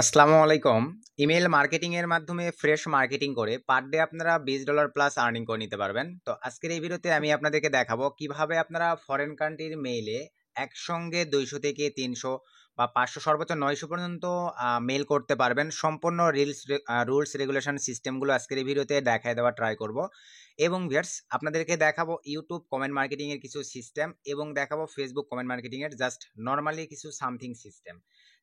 আসসালামু আলাইকুম। Email marketing এর মাধ্যমে ফ্রেশ মার্কেটিং করে পার ডে আপনারা $20 প্লাস আর্নিং করে নিতে পারবেন। তো আজকের এই ভিডিওতে আমি আপনাদেরকে দেখাবো কিভাবে আপনারা ফরেন কান্ট্রির মেইলে একসঙ্গে 200 থেকে 300 বা 500 সর্বোচ্চ 900 পর্যন্ত মেইল করতে পারবেন। সম্পূর্ণ রুলস রেগুলেশন সিস্টেমগুলো আজকের এই ভিডিওতে দেখায় দেওয়া ট্রাই করব। এবং ভিউয়ার্স আপনাদেরকে দেখাবো ইউটিউব কমেন্ট মার্কেটিং এর কিছু সিস্টেম এবং দেখাবো ফেসবুক কমেন্ট মার্কেটিং এর জাস্ট নরমালি কিছু সামথিং সিস্টেম,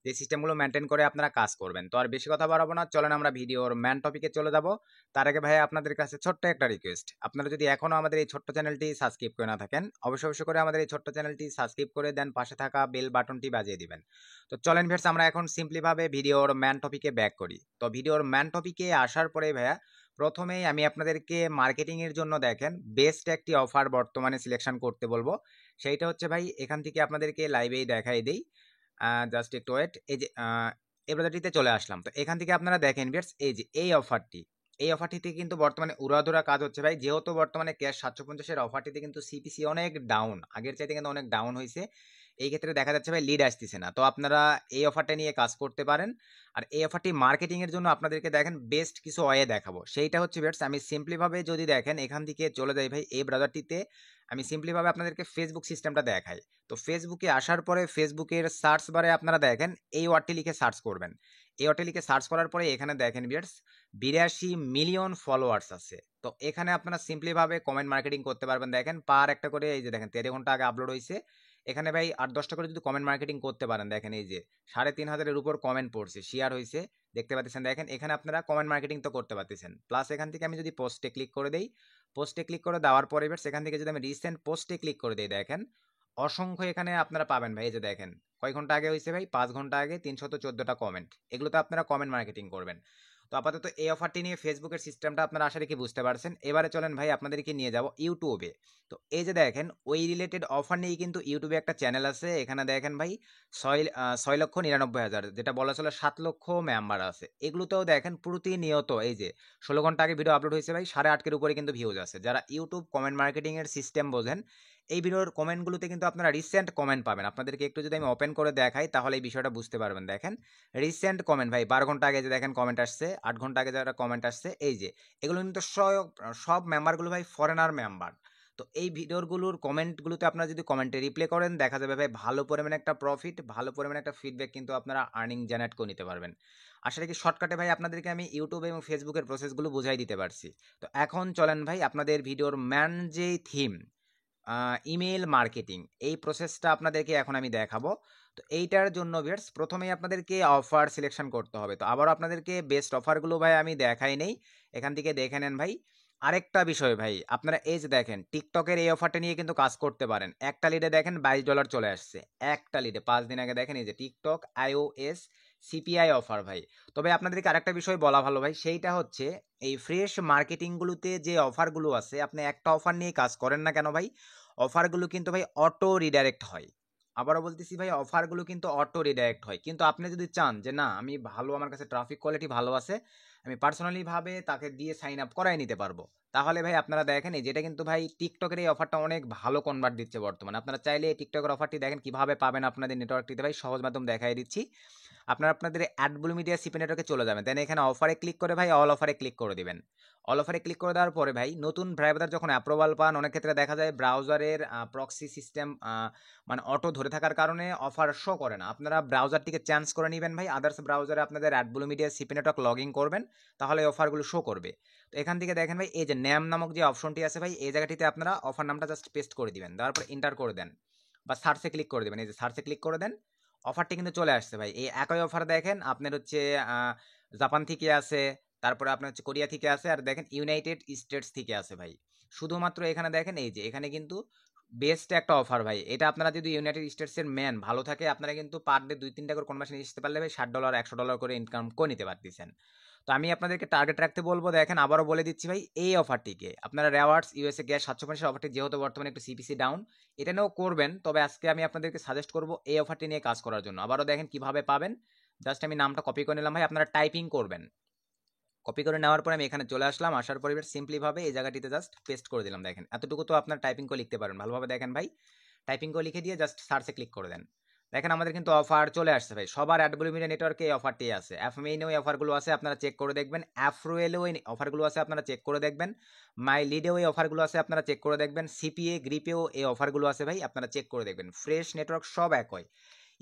যে সিস্টেমগুলো মেনটেন করে আপনারা কাজ করবেন। তো আর বেশি কথা বাড়াবো না, চলেন আমরা ভিডিওর ম্যান টপিকে চলে যাব। তার আগে ভাই আপনাদের কাছে ছোট্ট একটা রিকোয়েস্ট, আপনারা যদি এখনো আমাদের এই ছোট্ট চ্যানেলটি সাবস্ক্রাইব করে না থাকেন অবশ্যই করে আমাদের এই ছোট্ট চ্যানেলটি সাবস্ক্রাইব করে দেন, পাশে থাকা বেল বাটনটি বাজিয়ে দিবেন। তো চলেন ভিউয়ার্স আমরা এখন সিম্পলি ভাবে ভিডিওর ম্যান টপিকে ব্যাক করি। তো ভিডিওর ম্যান টপিকে আসার পরে ভাইয়া প্রথমেই আমি আপনাদেরকে মার্কেটিং এর জন্য দেখেন বেস্ট একটি অফার বর্তমানে সিলেকশন করতে বলবো। সেইটা হচ্ছে ভাই এখান থেকে আপনাদেরকে লাইভেই দেখাই দেই, জাস্ট একটু ওয়েট। এই যে এই ব্রাউজারটিতে চলে আসলাম। তো এখান থেকে আপনারা দেখেন ভিউয়ার্স এই যে এই অফারটিতে কিন্তু বর্তমানে উড়াধুরা কাজ হচ্ছে ভাই, যেহেতু বর্তমানে ক্যাশ 750 এর অফারটিতে কিন্তু সিপিসি অনেক ডাউন, আগের চাইতে কিন্তু অনেক ডাউন হয়েছে। এই ক্ষেত্রে দেখা যাচ্ছে ভাই লিড আসতেছে না। তো আপনারা এই অফারটা নিয়ে কাজ করতে পারেন। আর এই অফারটি মার্কেটিং এর জন্য আপনাদেরকে দেখেন বেস্ট কিছু ওয়ে দেখাবো। সেইটা হচ্ছে ভিউয়ার্স আমি সিম্পলি ভাবে যদি দেখেন এখান থেকে চলে যাই ভাই এই ব্রাউজারটিতে, আমি সিম্পলি ভাবে আপনাদেরকে ফেসবুক সিস্টেমটা দেখাই। তো ফেসবুকে আসার পরে ফেসবুকের সার্চ বারে আপনারা দেখেন এই ওয়ার্ডটি লিখে সার্চ করবেন। এই ওয়ার্ডটি লিখে সার্চ করার পরে এখানে দেখেন ভিউয়ার্স 82 মিলিয়ন ফলোয়ার্স আছে। তো এখানে আপনারা সিম্পলি ভাবে কমেন্ট মার্কেটিং করতে পারবেন। দেখেন পার একটা করে এই যে দেখেন 13 ঘন্টা আগে আপলোড হয়েছে। এখানে ভাই 8-10টা করে যদি কমেন্ট মার্কেটিং করতে পারেন, দেখেন এই যে 3,500-এর উপর কমেন্ট পড়ছে, শেয়ার হয়েছে, দেখতে পাচ্ছেন। দেখেন এখানে আপনারা কমেন্ট মার্কেটিং তো করতে পারতেছেন। প্লাস এখান থেকে আমি যদি পোস্টে ক্লিক করে দেই, পোস্টে ক্লিক করে দেওয়ার পরে সেখান থেকে যদি আমি রিসেন্ট পোস্টে ক্লিক করে দিই, দেখেন অসংখ্য এখানে আপনারা পাবেন ভাই। এই যে দেখেন কয় ঘন্টা আগে হয়েছে ভাই, 5 ঘন্টা আগে 314টা কমেন্ট, এগুলোতে আপনারা কমেন্ট মার্কেটিং করবেন। তো আপাতত এই অফারটি নিয়ে ফেসবুকের সিস্টেমটা আপনারা আশা রেখে বুঝতে পারছেন। এবারে চলেন ভাই আপনাদেরকে নিয়ে যাব ইউটিউবে। তো এই যে দেখেন ওই রিলেটেড অফার নিয়ে কিন্তু ইউটিউবে একটা চ্যানেল আছে। এখানে দেখেন ভাই 6,99,000, যেটা বলা চলে 7 লক্ষ মেম্বার আছে। এগুলোতেও দেখেন প্রতিনিয়ত এই যে 16 ঘন্টা আগে ভিডিও আপলোড হয়েছে ভাই, 8.5-এর উপরে কিন্তু ভিউজ আছে। যারা ইউটিউব কমেন্ট মার্কেটিং এর সিস্টেম বোঝেন এই ভিডিওর কমেন্টগুলোতে কিন্তু আপনারা রিসেন্ট কমেন্ট পাবেন। আপনাদেরকে একটু যদি আমি ওপেন করে দেখাই তাহলে এই বিষয়টা বুঝতে পারবেন। দেখেন রিসেন্ট কমেন্ট ভাই 12 ঘন্টা আগে যে দেখেন কমেন্ট আসছে, 8 ঘন্টা আগে যারা কমেন্ট আসছে, এই যে এগুলো কিন্তু সব মেম্বারগুলো ভাই ফরেনার মেম্বার। তো এই ভিডিওগুলোর কমেন্টগুলোতে আপনারা যদি কমেন্টে রিপ্লাই করেন দেখা যাবে ভাই ভালো পরিমাণে একটা প্রফিট, ভালো পরিমাণে একটা ফিডব্যাক কিন্তু আপনারা আর্নিং জেনারেট করে নিতে পারবেন। আসলে কি শর্টকাটে ভাই আপনাদেরকে আমি ইউটিউব এবং ফেসবুকের প্রসেসগুলো বুঝাই দিতে পারছি। তো এখন চলেন ভাই আপনাদের ভিডিওর ম্যান যে থিম ইমেল মার্কেটিং, এই প্রসেসটা আপনাদেরকে এখন আমি দেখাবো। তো এইটার জন্য ভিউয়ার্স প্রথমেই আপনাদেরকে অফার সিলেকশন করতে হবে। তো আবারও আপনাদেরকে বেস্ট অফারগুলো ভাই আমি দেখাই নেই, এখান থেকে দেখে নেন ভাই। আরেকটা বিষয় ভাই আপনারা এই যে দেখেন টিকটকের এই অফারটা নিয়ে কিন্তু কাজ করতে পারেন। একটা লিডে দেখেন $22 চলে আসছে, একটা লিডে 5 দিন আগে দেখেন এই যে টিকটক iOS সিপিআই অফার ভাই। তবে আপনাদেরকে আরেকটা বিষয় বলা ভালো ভাই, সেইটা হচ্ছে এই ফ্রেশ মার্কেটিংগুলোতে যে অফারগুলো আছে আপনি একটা অফার নিয়ে কাজ করেন না কেন ভাই, অফারগুলো কিন্তু ভাই অটো রিডাইরেক্ট হয়। আবারও বলতেছি ভাই অফারগুলো কিন্তু অটো রিডাইরেক্ট হয়। কিন্তু আপনি যদি চান যে না আমি ভালো, আমার কাছে ট্রাফিক কোয়ালিটি ভালো আছে, আমি পার্সোনালি ভাবে তাকে দিয়ে সাইন আপ করাই নিতে পারবো, তাহলে ভাই আপনারা দেখেন এই যেটা কিন্তু ভাই টিকটকের এই অফারটা অনেক ভালো কনভার্ট দিচ্ছে বর্তমানে। আপনারা চাইলে এই টিকটকের অফারটি দেখেন কিভাবে পাবেন আপনাদের নেটওয়ার্কটিতে ভাই, সহজ মাধ্যম দেখাই দিচ্ছি। আপনারা আপনাদের অ্যাডব্লু মিডিয়া সিপি নেটওয়ার্কে চলে যাবেন, দেন এখানে অফারে ক্লিক করে ভাই অল অফারে ক্লিক করে দিবেন। অল অফারে ক্লিক করে দেওয়ার পরে ভাই নতুন ব্রাউজার যখন অ্যাপ্রুভাল পান, অনেক ক্ষেত্রে দেখা যায় ব্রাউজারের প্রক্সি সিস্টেম মানে অটো ধরে থাকার কারণে অফার শো করে না। আপনারা ব্রাউজারটিকে চেঞ্জ করে নেবেন ভাই, আদার্স ব্রাউজারে আপনাদের অ্যাডব্লু media CP network log in করবেন, তাহলে এই অফারগুলো শো করবে। তো এখান থেকে দেখেন ভাই এই যে নেম নামক যে অপশনটি আছে ভাই, এই জায়গাটিতে আপনারা অফার নামটা জাস্ট পেস্ট করে দিবেন, দেওয়ার পর এন্টার করে দেন বা সার্চে ক্লিক করে দেবেন। এই যে সার্চে ক্লিক করে দেন, অফারটি কিন্তু চলে আসছে ভাই। এই একই অফার দেখেন আপনার হচ্ছে জাপান থেকে আছে, তারপরে আপনার হচ্ছে কোরিয়া থেকে আছে, আর দেখেন ইউনাইটেড স্টেটস থেকে আছে ভাই। শুধুমাত্র এখানে দেখেন এই যে এখানে কিন্তু বেস্ট একটা অফার ভাই। এটা আপনারা যদি ইউনাইটেড স্টেটসের ম্যান ভালো থাকে আপনারা কিন্তু পার ডে 2-3টা করে কনভার্সন আসতে পারলে ভাই $60 $100 করে ইনকাম করে নিতে পারতেছেন। তো আমি আপনাদেরকে টার্গেট রাখতে বলবো, দেখেন আবারও বলে দিচ্ছি ভাই এই অফারটিকে আপনারা রেওয়ার্ডস ইউএসএ গ্যাস 750 অফারটি যেহেতু বর্তমানে একটু সিপিসি ডাউন, এটা নিয়েও করবেন। তবে আজকে আমি আপনাদেরকে সাজেস্ট করবো এই অফারটি নিয়ে কাজ করার জন্য। আবারও দেখেন কিভাবে পাবেন, জাস্ট আমি নামটা কপি করে নিলাম ভাই, আপনারা টাইপিং করবেন। কপি করে নেওয়ার পরে আমি এখানে চলে আসলাম, আসার পরে সিম্পলি ভাবে এই জায়গাটিতে জাস্ট পেস্ট করে দিলাম। দেখেন এতটুকু তো আপনার টাইপিং করে লিখতে পারেন ভালোভাবে। দেখেন ভাই টাইপিং করে লিখে দিয়ে জাস্ট সার্চে ক্লিক করে দেন, দেখেন আমাদের কিন্তু অফার চলে আসছে ভাই, সবার অ্যাডব্লু মিডিয়া নেটওয়ার্কে এই অফারটি আছে, অ্যাফমেইনেও এই অফারগুলো আছে, আপনারা চেক করে দেখবেন, অ্যাফরোয়েলেও এই অফারগুলো আছে, আপনারা চেক করে দেখবেন, মাই লিডেও এই অফারগুলো আছে, আপনারা চেক করে দেখবেন, সিপিএ গ্রিপেও এই অফারগুলো আছে ভাই, আপনারা চেক করে দেখবেন, ফ্রেশ নেটওয়ার্ক সব এক হয়,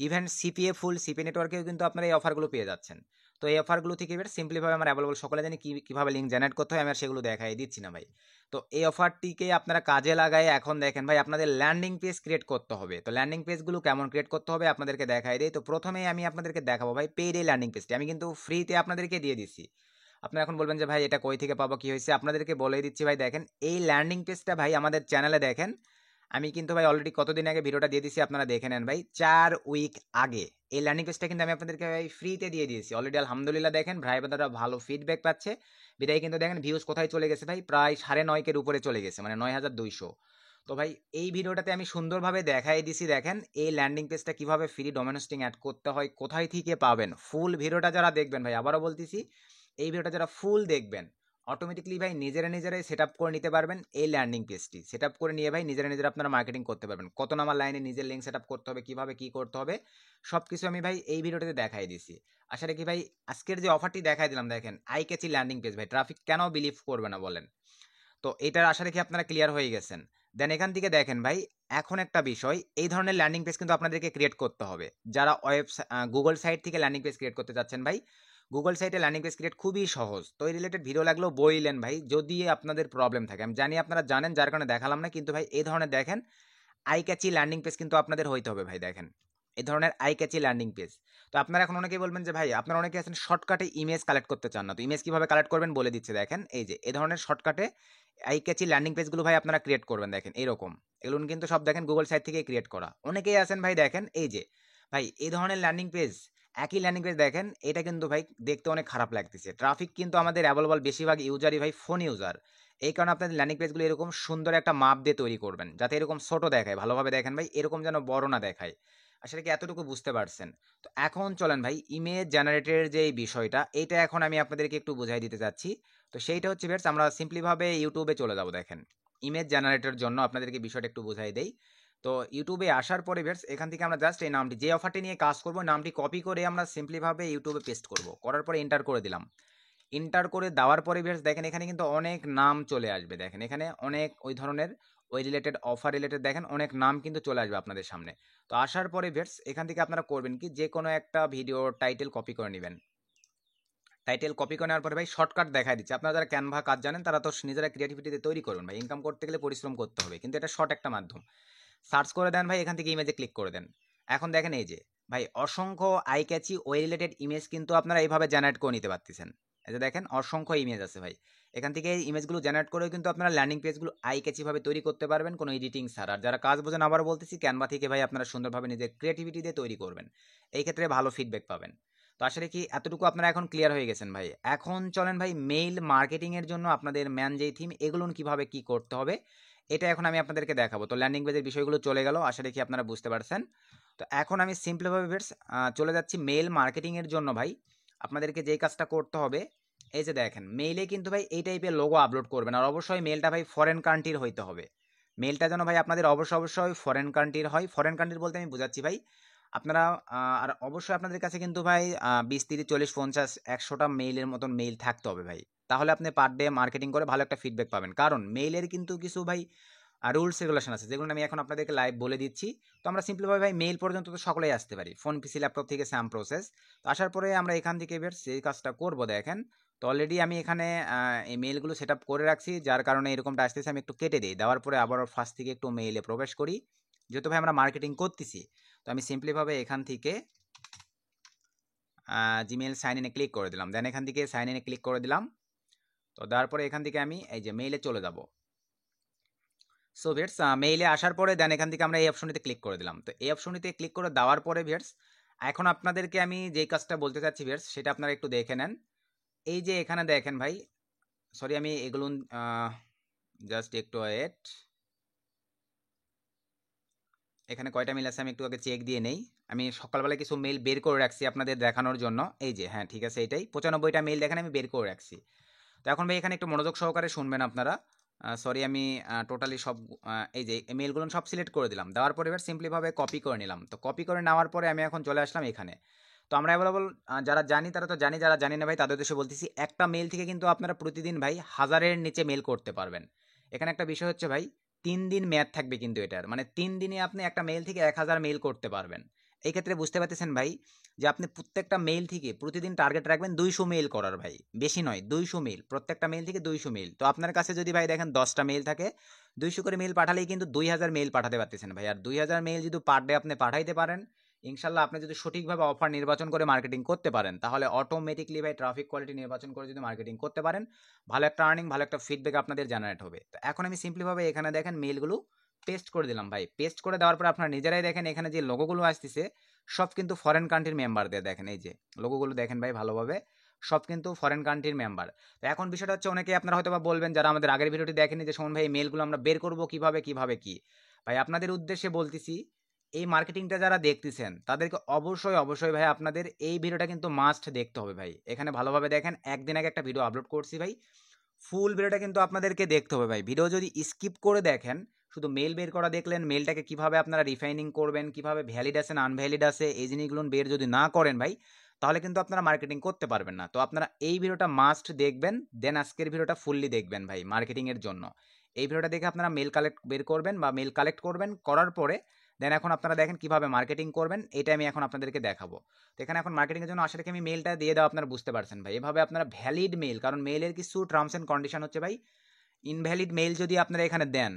ইভেন সিপিএ ফুল সিপি নেটওয়ার্কেও কিন্তু আপনারা এই অফারগুলো পেয়ে যাচ্ছেন। তো এই অফারগুলো থেকে এবার সিম্পলিভাবে আমার অ্যাভেলেবল সকলে জানি কীভাবে লিঙ্ক জেনারেট করতে হয়, আমি আর সেগুলো দেখাই দিচ্ছি না ভাই। তো এই অফারটিকে আপনারা কাজে লাগায় এখন দেখেন ভাই আপনাদের ল্যান্ডিং পেজ ক্রিয়েট করতে হবে। তো ল্যান্ডিং পেজগুলো কেমন ক্রিয়েট করতে হবে আপনাদেরকে দেখাই দিই। তো প্রথমেই আমি আপনাদেরকে দেখাবো ভাই পেইড এই ল্যান্ডিং পেজটি, আমি কিন্তু ফ্রিতে আপনাদেরকে দিয়ে দিচ্ছি। আপনারা এখন বলবেন যে ভাই এটা কই থেকে পাবো, কি হয়েছে, আপনাদেরকে বলে দিচ্ছি ভাই। দেখেন এই ল্যান্ডিং পেজটা ভাই আমাদের চ্যানেলে দেখেন, আমি কিন্তু ভাই অলরেডি কতদিন আগে ভিডিওটা দিয়ে দিছি, আপনারা দেখে নেন ভাই, 4 উইক আগে এই ল্যান্ডিং পেজটা কিন্তু আমি আপনাদেরকে ভাই ফ্রিতে দিয়ে দিয়েছি অলরেডি। আলহামদুলিল্লাহ দেখেন ভাই বোনেরা ভালো ফিডব্যাক পাচ্ছে, বিদায় কিন্তু দেখেন ভিউজ কোথায় চলে গেছে ভাই, প্রায় 9.5-এর উপরে চলে গেছে, মানে 9,200। তো ভাই এই ভিডিওটাতে আমি সুন্দরভাবে দেখাই দিছি, দেখেন এই ল্যান্ডিং পেজটা কিভাবে ফ্রি ডোমেন হোস্টিং অ্যাড করতে হয়, কোথায় থেকে পাবেন। ফুল ভিডিওটা যারা দেখবেন ভাই, আবারও বলতেছি, এই ভিডিওটা যারা ফুল দেখবেন অটোমেটিকলি ভাই নিজেরাই সেট আপ করে নিতে পারবেন। এই ল্যান্ডিং পেজটি সেট আপ করে নিয়ে ভাই নিজেরা আপনারা মার্কেটিং করতে পারবেন, কত নাম্বার লাইনে নিজের লিঙ্ক সেট আপ করতে হবে, কিভাবে কি করতে হবে, সব কিছু আমি ভাই এই ভিডিওটাতে দেখাই দিছি। আশা রাখি ভাই আজকের যে অফারটি দেখাই দিলাম, দেখেন আই ক্যাচি ল্যান্ডিং পেজ ভাই, ট্রাফিক কেন বিলিভ করবে না বলেন। তো এটার আশা রাখি আপনারা ক্লিয়ার হয়ে গেছেন। দেন এখান থেকে দেখেন ভাই, এখন একটা বিষয়, এই ধরনের ল্যান্ডিং পেজ কিন্তু আপনাদেরকে ক্রিয়েট করতে হবে। যারা গুগল সাইট থেকে ল্যান্ডিং পেজ ক্রিয়েট করতে যাচ্ছেন ভাই, গুগল সাইটে ল্যান্ডিং পেজ ক্রিয়েট খুবই সহজ। তো এই রিলেটেড ভিডিও লাগলেও বইলেন ভাই, যদি আপনাদের প্রবলেম থাকে, আমি জানি আপনারা জানেন যার কারণে দেখালাম না, কিন্তু ভাই এই ধরনের দেখেন আই ক্যাচি ল্যান্ডিং পেজ কিন্তু আপনাদের হইতে হবে ভাই। দেখেন এই ধরনের আই ক্যাচি ল্যান্ডিং পেজ। তো আপনারা এখন অনেকেই বলবেন যে ভাই আপনারা অনেকে আছেন শর্টকাটে ইমেজ কালেক্ট করতে চান না, তো ইমেজ কিভাবে কালেক্ট করবেন বলে দিচ্ছে। দেখেন এই যে এই ধরনের শর্টকাটে আই ক্যাচি ল্যান্ডিং পেজগুলো ভাই আপনারা ক্রিয়েট করবেন। দেখেন এরকম, এগুলো কিন্তু সব দেখেন গুগল সাইট থেকে ক্রিয়েট করা। অনেকেই আছেন ভাই দেখেন এই যে ভাই এই ধরনের ল্যান্ডিং পেজ, একই ল্যান্ডিং পেজ দেখেন, এটা কিন্তু ভাই দেখতে অনেক খারাপ লাগতেছে। ট্রাফিক কিন্তু আমাদের অ্যাভেলেবল বেশিরভাগ ইউজারই ভাই ফোন ইউজার, এই কারণে আপনাদের ল্যান্ডিং পেজগুলো এরকম সুন্দর একটা মাপ দিয়ে তৈরি করবেন, যাতে এরকম ছোট দেখায়, ভালোভাবে দেখেন ভাই, এরকম যেন বড় না দেখায়। আসলে কি এতটুকু বুঝতে পারছেন? তো এখন চলেন ভাই ইমেজ জেনারেটের যে বিষয়টা, এইটা এখন আমি আপনাদেরকে একটু বুঝাই দিতে চাচ্ছি। তো সেইটা হচ্ছে ভিউয়ার্স, আমরা সিম্পলিভাবে ইউটিউবে চলে যাব। দেখেন ইমেজ জেনারেটরের জন্য আপনাদেরকে বিষয়টা একটু বুঝাই দেই। তো ইউটিউবে আসার পরে ভিউয়ার্স, এখান থেকে আমরা জাস্ট এই নামটি, যে অফারটি নিয়ে কাজ করব, নামটি কপি করে আমরা সিম্পলিভাবে ইউটিউবে পেস্ট করব, করার পরে এন্টার করে দিলাম। এন্টার করে দেওয়ার পরে ভিউয়ার্স দেখেন এখানে কিন্তু অনেক নাম চলে আসবে। দেখেন এখানে অনেক ওই ধরনের ওই রিলেটেড অফার রিলেটেড দেখেন অনেক নাম কিন্তু চলে আসবে আপনাদের সামনে। তো আসার পরে ভিউয়ার্স এখান থেকে আপনারা করবেন কি, যে কোনো একটা ভিডিও টাইটেল কপি করে নেবেন। টাইটেল কপি করে নেওয়ার পরে ভাই শর্টকাট দেখাই দিচ্ছে। আপনারা যারা ক্যানভা কাজ জানেন তারা তো নিজেরা ক্রিয়েটিভিটিতে তৈরি করবেন ভাই, ইনকাম করতে গেলে পরিশ্রম করতে হবে, কিন্তু এটা শর্ট একটা মাধ্যম। সার্চ করে দেন ভাই, এখান থেকে ইমেজে ক্লিক করে দেন। এখন দেখেন এই যে ভাই অসংখ্য আই ক্যাচি ওই রিলেটেড ইমেজ কিন্তু আপনারা এইভাবে জেনারেট করে নিতে পারতেছেন। এই যে দেখেন অসংখ্য ইমেজ আছে ভাই, এখান থেকে এই ইমেজগুলো জেনারেট করেও কিন্তু আপনারা ল্যান্ডিং পেজগুলো আই ক্যাচি ভাবে তৈরি করতে পারবেন, কোনো এডিটিং ছাড়া। আর যারা কাজ বোঝেন আবার বলতেছি, ক্যানভা থেকে ভাই আপনারা সুন্দরভাবে নিজের ক্রিয়েটিভিটি দিয়ে তৈরি করবেন, এই ক্ষেত্রে ভালো ফিডব্যাক পাবেন। তো আসলে কি এতটুকু আপনারা এখন ক্লিয়ার হয়ে গেছেন ভাই। এখন চলেন ভাই মেইল মার্কেটিং এর জন্য আপনাদের ম্যান যেই থিম, এগুলো কিভাবে কি করতে হবে এটা এখন আমি আপনাদেরকে দেখাবো। তো ল্যান্ডিং পেজের বিষয়গুলো চলে গেল, আশা রাখি আপনারা বুঝতে পারছেন। তো এখন আমি সিম্পলিভাবে চলে যাচ্ছি মেইল মার্কেটিং এর জন্য ভাই। আপনাদেরকে যেই কাজটা করতে হবে, এই যে দেখেন মেইলে কিন্তু ভাই এই টাইপের লোগো আপলোড করবেন, আর অবশ্যই মেইলটা ভাই ফরেন কান্ট্রির হইতে হবে। মেইলটা যেন ভাই আপনাদের অবশ্যই ফরেন কান্ট্রির হয়। ফরেন কান্ট্রির বলতে আমি বোঝাচ্ছি ভাই, আপনারা আর অবশ্যই আপনাদের কাছে কিন্তু ভাই 20, 30, 40, 50, 100টা মেইলের মতন মেইল থাকতে হবে ভাই। তাহলে আপনি পার ডে মার্কেটিং করে ভালো একটা ফিডব্যাক পাবেন। কারণ মেইলের কিন্তু কিছু ভাই রুলস রেগুলেশন আছে, যেগুলো আমি এখন আপনাদেরকে লাইভ বলে দিচ্ছি। তো আমরা সিম্পলিভাবে ভাই মেইল পর্যন্ত তো সকলেই আসতে পারি, ফোন, পিসি, ল্যাপটপ থেকে সেম প্রসেস। তো আসার পরে আমরা এখান থেকে এবার সেই কাজটা করব। দেখেন তো অলরেডি আমি এখানে এই মেইলগুলো সেট আপ করে রাখছি, যার কারণে এরকমটা আসতেছে। আমি একটু কেটে দিই, দেওয়ার পরে আবার ফার্স্ট থেকে একটু মেইলে প্রবেশ করি, যেহেতু ভাই আমরা মার্কেটিং করতেছি। তো আমি সিম্পলিভাবে এখান থেকে জিমেল সাইন ইনে ক্লিক করে দিলাম। দেন এখান থেকে সাইন ইনে ক্লিক করে দিলাম। তো দেওয়ার পরে এখান থেকে আমি এই যে মেইলে চলে যাব। সো ভিউয়ার্স মেইলে আসার পরে দেন এখান থেকে আমরা এই অপশনটিতে ক্লিক করে দিলাম। তো এই অপশনটিতে ক্লিক করে দেওয়ার পরে ভিউয়ার্স এখন আপনাদেরকে আমি যেই কাজটা বলতে চাচ্ছি ভিউয়ার্স, সেটা আপনারা একটু দেখে নেন। এই যে এখানে দেখেন ভাই, সরি আমি এগুলো জাস্ট একটু ওয়েট, এখানে কয়টা মেল আছে আমি একটু আগে চেক দিয়ে নেই। আমি সকালবেলা কিছু মেল বের করে রাখছি আপনাদের দেখানোর জন্য। এই যে হ্যাঁ ঠিক আছে, এটাই 95টা মেল দেখেন আমি বের করে রাখছি। তো এখন ভাই এখানে একটু মনোযোগ সহকারে শুনবেন আপনারা। সরি আমি টোটালি সব এই যে মেলগুলো সব সিলেক্ট করে দিলাম। দেওয়ার পরে এবার সিম্পলিভাবে কপি করে নিলাম। তো কপি করে নেওয়ার পরে আমি এখন চলে আসলাম এখানে। তো আমরা অ্যাভেলেবল যারা জানি তারা তো জানি, যারা জানি না ভাই তাদের উদ্দেশ্যে বলতেছি, একটা মেল থেকে কিন্তু আপনারা প্রতিদিন ভাই 1000-এর নিচে মেল করতে পারবেন। এখানে একটা বিষয় হচ্ছে ভাই, 3 দিন মেয়াদ থাকবে কিন্তু এটার, মানে 3 দিনে আপনি একটা মেল থেকে 1000 মেল করতে পারবেন। এই ক্ষেত্রে বুঝতে পারতেছেন ভাই যে আপনি প্রত্যেকটা মেল থেকে প্রতিদিন টার্গেট রাখবেন 200 মেল করার ভাই, বেশি নয় 200 মেল, প্রত্যেকটা মেল থেকে 200 মেল। তো আপনার কাছে যদি ভাই দেখেন 10টা মেল থাকে, 200 করে মেল পাঠালেই কিন্তু 2000 মেল পাঠাতে পারতেছেন ভাই। আর 2000 মেল যদি পার ডে আপনি পাঠাইতে পারেন, ইনশাল্লাহ আপনি যদি সঠিকভাবে অফার নির্বাচন করে মার্কেটিং করতে পারেন, তাহলে অটোমেটিকলি ভাই ট্রাফিক কোয়ালিটি নির্বাচন করে যদি মার্কেটিং করতে পারেন, ভালো একটা আর্নিং, ভালো একটা ফিডব্যাক আপনাদের জেনারেট হবে। তো এখন আমি সিম্পলিভাবে এখানে দেখেন মেলগুলো পেস্ট করে দিলাম ভাই। পেস্ট করে দেওয়ার পর আপনারা নিজেরাই দেখেন এখানে যে লোগোগুলো আসতেছে সব কিন্তু ফরেন কান্ট্রির মেম্বারদের, দেখেন এই যে লোগোগুলো দেখেন ভাই ভালোভাবে, সব কিন্তু ফরেন কান্ট্রির মেম্বার। তো এখন বিষয়টা হচ্ছে, অনেকে আপনারা হয়তো বা বলবেন যারা আমাদের আগের ভিডিওটি দেখেনি যে সুমন ভাই এই মেলগুলো আমরা বের করবো কিভাবে কিভাবে কি। ভাই আপনাদের উদ্দেশ্যে বলতেছি, এই মার্কেটিংটা যারা দেখতেছেন তাদেরকে অবশ্যই অবশ্যই ভাই আপনাদের এই ভিডিওটা কিন্তু মাস্ট দেখতে হবে ভাই। এখানে ভালোভাবে দেখেন, একদিন আগে একটা ভিডিও আপলোড করছি ভাই, ফুল ভিডিওটা কিন্তু আপনাদেরকে দেখতে হবে ভাই। ভিডিও যদি স্কিপ করে দেখেন, শুধু মেল বের করা দেখলেন, মেলটাকে কিভাবে আপনারা রিফাইনিং করবেন, কিভাবে ভ্যালিড আছে না আনভ্যালিড আছে এই জিনিসগুলো বের যদি না করেন ভাই, তাহলে কিন্তু আপনারা মার্কেটিং করতে পারবেন না। তো আপনারা এই ভিডিওটা মাস্ট দেখবেন, দেন আজকের ভিডিওটা ফুললি দেখবেন ভাই মার্কেটিং এর জন্য। এই ভিডিওটা দেখে আপনারা মেল কালেক্ট বের করবেন বা মেল কালেক্ট করবেন, করার পরে দেন এখন আপনারা দেখেন কিভাবে মার্কেটিং করবেন, এটা আমি এখন আপনাদেরকে দেখাবো। তো এখানে এখন মার্কেটিংয়ের জন্য আশা রাখি আমি মেলটা দিয়ে দাও, আপনারা বুঝতে পারছেন ভাই। এভাবে আপনারা ভ্যালিড মেল, কারণ মেলের কিছু টার্মস এন্ড কন্ডিশন হচ্ছে ভাই, ইনভ্যালিড মেল যদি আপনারা এখানে দেন,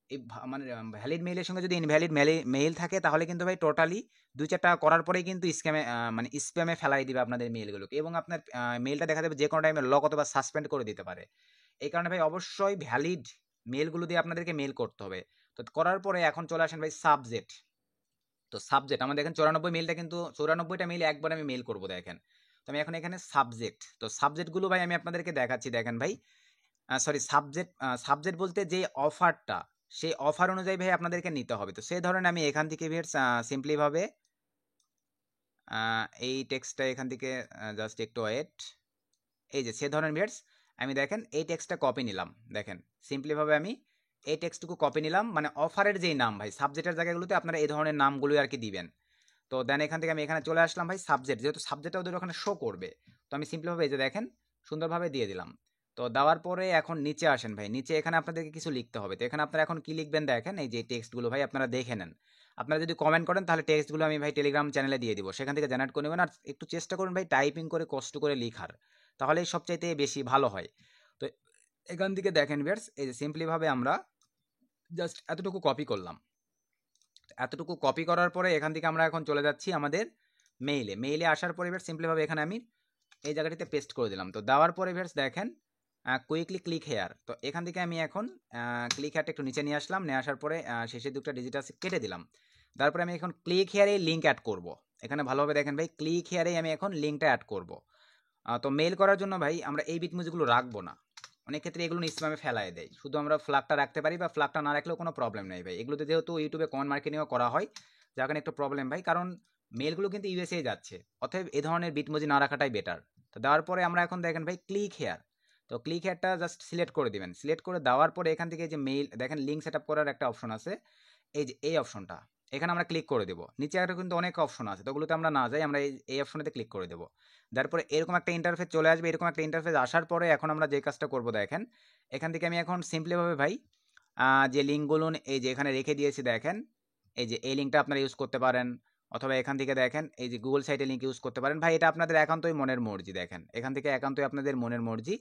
এই মানে ভ্যালিড মেইলের সঙ্গে যদি ইনভ্যালিড মেইল থাকে, তাহলে কিন্তু ভাই টোটালি 2-4টা করার পরেই কিন্তু স্ক্যামে মানে স্প্যামে ফেলাই দিবে আপনাদের মেইলগুলোকে, এবং আপনার মেইলটা দেখা যাবে যে কোনো টাইমে লক অথবা সাসপেন্ড করে দিতে পারে। এই কারণে ভাই অবশ্যই ভ্যালিড মেইলগুলো দিয়ে আপনাদেরকে মেইল করতে হবে। তো করার পরে এখন চলে আসেন ভাই সাবজেক্ট। তো সাবজেক্ট আমাদের দেখেন 94 মেইলটা, কিন্তু 94টা মেইল একবার আমি মেইল করবো দেখেন। তো আমি এখন এখানে সাবজেক্ট, তো সাবজেক্টগুলো ভাই আমি আপনাদেরকে দেখাচ্ছি দেখেন ভাই। সরি, সাবজেক্ট, সাবজেক্ট বলতে যে অফারটা, সেই অফার অনুযায়ী ভাই আপনাদেরকে নিতে হবে। তো সেই ধরনের আমি এখান থেকে ভিউয়ার্স সিম্পলিভাবে এই টেক্সটটা এখান থেকে জাস্ট একটু ওয়েট, এই যে সে ধরনের ভিউয়ার্স আমি দেখেন এই টেক্সটটা কপি নিলাম, দেখেন সিম্পলিভাবে আমি এই টেক্সটটুকু কপি নিলাম, মানে অফারের যেই নাম ভাই, সাবজেক্টের জায়গাগুলোতে আপনারা এই ধরনের নামগুলোই আর কি দিবেন। তো দেন এখান থেকে আমি এখানে চলে আসলাম ভাই সাবজেক্ট, যেহেতু সাবজেক্টটা ওদের ওখানে শো করবে, তো আমি সিম্পলিভাবে এই যে দেখেন সুন্দরভাবে দিয়ে দিলাম। তো দেওয়ার পরে এখন নিচে আসেন ভাই, নিচে এখানে আপনাদেরকে কিছু লিখতে হবে। তো এখানে আপনারা এখন কি লিখবেন দেখেন, এই যে টেক্সটগুলো ভাই আপনারা দেখে নেন। আপনারা যদি কমেন্ট করেন তাহলে টেক্সটগুলো আমি ভাই টেলিগ্রাম চ্যানেলে দিয়ে দিব, সেখান থেকে জেনারেট করে নেবেন। আর একটু চেষ্টা করুন ভাই টাইপিং করে কষ্ট করে লিখার, তাহলে সবচাইতে বেশি ভালো হয়। তো এখান থেকে দেখেন ভিউয়ার্স, এই যে সিম্পলিভাবে আমরা জাস্ট এতটুকু কপি করলাম। এতটুকু কপি করার পরে এখান থেকে আমরা এখন চলে যাচ্ছি আমাদের মেইলে। মেইলে আসার পরে এবার সিম্পলিভাবে এখানে আমি এই জায়গাটিতে পেস্ট করে দিলাম। তো দেওয়ার পরে এবার দেখেন কুইকলি ক্লিক হেয়ার, তো এখান থেকে আমি এখন ক্লিক হেয়ারটা একটু নিচে নিয়ে আসলাম, নিয়ে আসার পরে শেষের দুটো ডিজিট আছে কেটে দিলাম। তারপরে আমি এখন ক্লিক হেয়ারে লিঙ্ক অ্যাড করব। এখানে ভালোভাবে দেখেন ভাই, ক্লিক হেয়ারে আমি এখন লিঙ্কটা অ্যাড করব। তো মেইল করার জন্য ভাই আমরা এই বিটমুজিগুলো রাখবো না, অনেক ক্ষেত্রে এগুলো স্প্যামে ফেলায় দেয়। শুধু আমরা ফ্ল্যাগটা রাখতে পারি, বা ফ্ল্যাগটা না রাখলেও কোনো প্রবলেম নেই ভাই। এগুলোতে যেহেতু ইউটিউবে কমেন্ট মার্কেটিংও করা হয়, যার কারণে একটু প্রবলেম ভাই, কারণ মেলগুলো কিন্তু ইউএসএ যাচ্ছে, অতএব এই ধরনের বিটমুজি না রাখাটাই বেটার। তো দেওয়ার পরে আমরা এখন দেখেন ভাই ক্লিক হেয়ার, তো ক্লিক হেয়ারটা জাস্ট সিলেক্ট করে দিবেন। সিলেক্ট করে দেওয়ার পরে এখান থেকে যে মেইল দেখেন লিঙ্ক সেট আপ করার একটা অপশন আছে, এই যে এই অপশনটা, এখানে আমরা ক্লিক করে দেবো। নিচে আরও কিন্তু অনেক অপশন আছে, তো ওগুলোতে আমরা না যাই, আমরা এই অপশনেতে ক্লিক করে দেবো। তারপরে এরকম একটা ইন্টারফেস চলে আসবে। এরকম একটা ইন্টারফেস আসার পরে এখন আমরা যে কাজটা করবো দেখেন, এখান থেকে আমি এখন সিম্পলিভাবে ভাই যে লিঙ্কগুলো এই যে এখানে রেখে দিয়েছি দেখেন, এই যে এই লিঙ্কটা আপনারা ইউজ করতে পারেন, অথবা এখান থেকে দেখেন এই যে গুগল সাইটে লিঙ্ক ইউজ করতে পারেন ভাই। এটা আপনাদের একান্তই মনের মর্জি, দেখেন এখান থেকে একান্তই আপনাদের মনের মর্জি।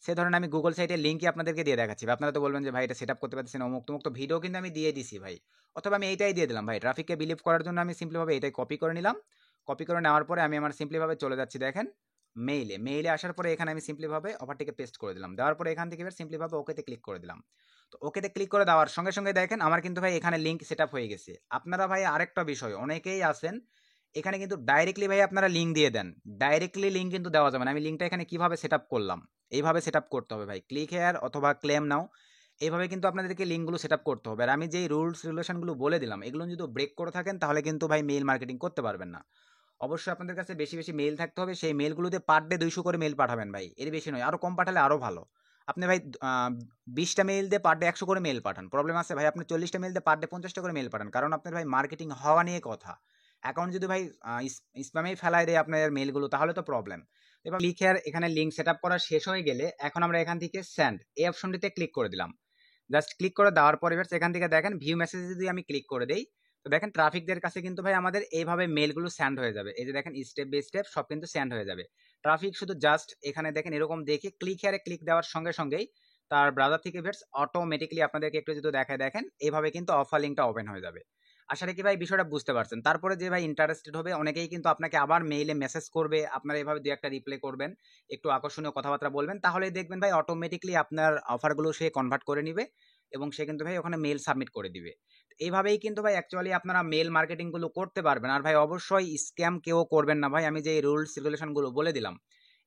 সে ধরেন আমি গুগল সাইটের লিঙ্কই আপনাদেরকে দিয়ে দেখাচ্ছি। আপনারা তো বলবেন যে ভাই এটা সেট আপ করতে পারতেছেন অমুক তমুক, তো ভিডিও কিন্তু আমি দিয়ে দিছি ভাই, অথবা আমি এইটাই দিয়ে দিলাম ভাই। ট্রাফিককে বিলিভ করার জন্য আমি সিম্পলিভাবে এটাই কপি করে নিলাম। কপি করে নেওয়ার পরে আমি আমার সিম্পলিভাবে চলে যাচ্ছি দেখেন মেইলে। মেইলে আসার পরে এখানে আমি সিম্পলিভাবে অফারটিকে পেস্ট করে দিলাম। দেওয়ার পরে এখান থেকে সিম্পলিভাবে ওকেতে ক্লিক করে দিলাম। তো ওকেতে ক্লিক করে দেওয়ার সঙ্গে সঙ্গে দেখেন আমার কিন্তু ভাই এখানে লিঙ্ক সেট আপ হয়ে গেছে। আপনারা ভাই আরেকটা বিষয়, অনেকেই আছেন এখানে কিন্তু ডাইরেক্টলি ভাই আপনারা লিঙ্ক দিয়ে দেন, ডাইরেক্টলি লিঙ্ক কিন্তু দেওয়া যাবে না। আমি লিঙ্কটা এখানে কিভাবে সেট আপ করলাম, এইভাবে সেট আপ করতে হবে ভাই, ক্লিক হেয়ার অথবা ক্লেম নাও, এইভাবে কিন্তু আপনাদেরকে লিঙ্কগুলো সেট আপ করতে হবে। আর আমি যেই রুলস রেগুলেশনগুলো বলে দিলাম, এগুলো যদি ব্রেক করে থাকেন তাহলে কিন্তু ভাই মেইল মার্কেটিং করতে পারবেন না। অবশ্যই আপনাদের কাছে বেশি বেশি মেইল থাকতে হবে, সেই মেইলগুলোতে পার ডে 200 করে মেইল পাঠাবেন ভাই, এর বেশি নয়, আরও কম পাঠালে আরও ভালো। আপনি ভাই 20টা মেইল দিয়ে পার ডে 100 করে মেইল পাঠান, প্রবলেম আছে ভাই? আপনি 40টা মেইল দিয়ে পার ডে 50টা করে মেইল পাঠান, কারণ আপনার ভাই মার্কেটিং হওয়া নিয়ে কথা। অ্যাকাউন্ট যদি ভাই স্প্যামেই ফেলায় দেয় আপনার মেইলগুলো, তাহলে তো প্রবলেম। এবার ক্লিক হেয়ার, এখানে লিঙ্ক সেট আপ করা শেষ হয়ে গেলে এখন আমরা এখান থেকে সেন্ড এই অপশনটিতে ক্লিক করে দিলাম। জাস্ট ক্লিক করে দেওয়ার পরে এখান থেকে দেখেন ভিউ মেসেজ যদি আমি ক্লিক করে দেই, তো দেখেন ট্রাফিকদের কাছে কিন্তু ভাই আমাদের এইভাবে মেইলগুলো সেন্ড হয়ে যাবে। এই যে দেখেন স্টেপ বাই স্টেপ সব কিন্তু সেন্ড হয়ে যাবে। ট্রাফিক শুধু জাস্ট এখানে দেখেন এরকম দেখে ক্লিক হেয়ারে ক্লিক দেওয়ার সঙ্গে সঙ্গেই তার ব্রাউজার থেকে ভিউয়ার্স অটোমেটিক্যালি আপনাদেরকে একটু যদি দেখায় দেখেন এইভাবে কিন্তু অফার লিঙ্কটা ওপেন হয়ে যাবে। আশা রাখি ভাই বিষয়টা বুঝতে পারছেন। তারপরে যে ভাই ইন্টারেস্টেড হবে অনেকেই কিন্তু আপনাকে আবার মেইলে মেসেজ করবে, আপনারা এভাবে দুই একটা রিপ্লাই করবেন, একটু আকর্ষণীয় কথাবার্তা বলবেন, তাহলেই দেখবেন ভাই অটোমেটিক্যালি আপনার অফারগুলো সে কনভার্ট করে নিবে এবং সে কিন্তু ভাই ওখানে মেইল সাবমিট করে দিবে। এইভাবেই কিন্তু ভাই অ্যাকচুয়ালি আপনারা মেইল মার্কেটিং গুলো করতে পারবেন। আর ভাই অবশ্যই স্ক্যাম কেউ করবেন না ভাই, আমি যে রুলস রেগুলেশন গুলো বলে দিলাম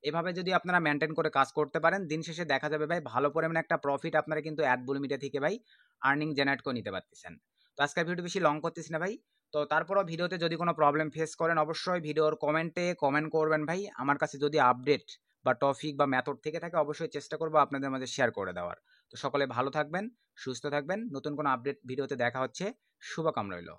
এভাবে যদি আপনারা মেনটেন করে কাজ করতে পারেন, দিন শেষে দেখা যাবে ভাই ভালো পরিমাণে একটা প্রফিট আপনারা কিন্তু অ্যাড বুল মিডিয়া থেকে ভাই আর্নিং জেনারেট করে নিতে পারতেছেন। তো আজকের ভিডিও বেশি লং করতেছি না ভাই। তো তারপরও ভিডিওতে যদি কোনো প্রবলেম ফেস করেন অবশ্যই ভিডিওর কমেন্টে কমেন্ট করবেন ভাই। আমার কাছে যদি আপডেট বা টপিক বা মেথড থেকে থাকে অবশ্যই চেষ্টা করবো আপনাদের মাঝে শেয়ার করে দেওয়ার। তো সকলে ভালো থাকবেন, সুস্থ থাকবেন, নতুন কোনো আপডেট ভিডিওতে দেখা হচ্ছে, শুভকামনা রইল।